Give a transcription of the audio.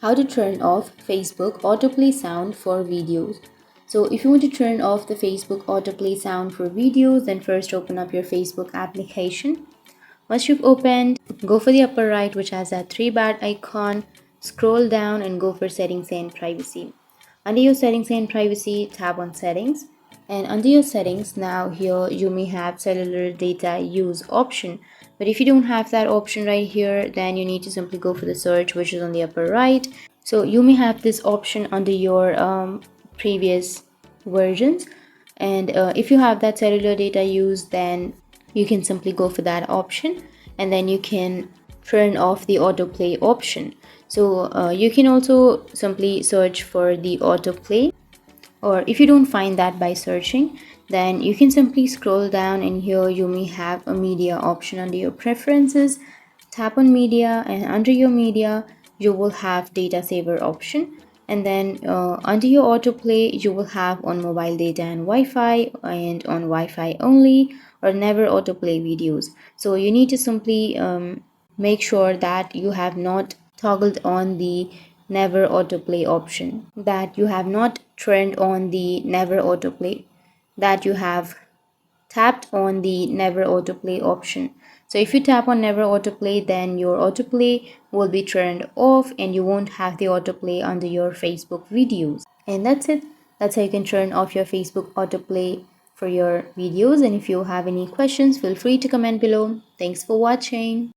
How to turn off Facebook autoplay sound for videos. So if you want to turn off the Facebook autoplay sound for videos, then first open up your Facebook application. Once you've opened, go for the upper right, which has that three bar icon. Scroll down and go for settings and privacy. Under your settings and privacy, tap on settings. And under your settings, now here you may have cellular data use option. But if you don't have that option right here, then you need to simply go for the search, which is on the upper right. So you may have this option under your previous versions. And if you have that cellular data use, then you can simply go for that option, and then you can turn off the autoplay option. So you can also simply search for the autoplay, or if you don't find that by searching, then you can simply scroll down, and here you may have a media option under your preferences. Tap on media, and under your media you will have data saver option, and then under your autoplay you will have on mobile data and Wi-Fi, and on Wi-Fi only, or never autoplay videos. So you need to simply make sure that you have not toggled on the never autoplay option, that you have not turned on the never autoplay, that you have tapped on the never autoplay option. So if you tap on never autoplay, then your autoplay will be turned off and you won't have the autoplay under your Facebook videos. And that's it. That's how you can turn off your Facebook autoplay for your videos. And if you have any questions, feel free to comment below. Thanks for watching.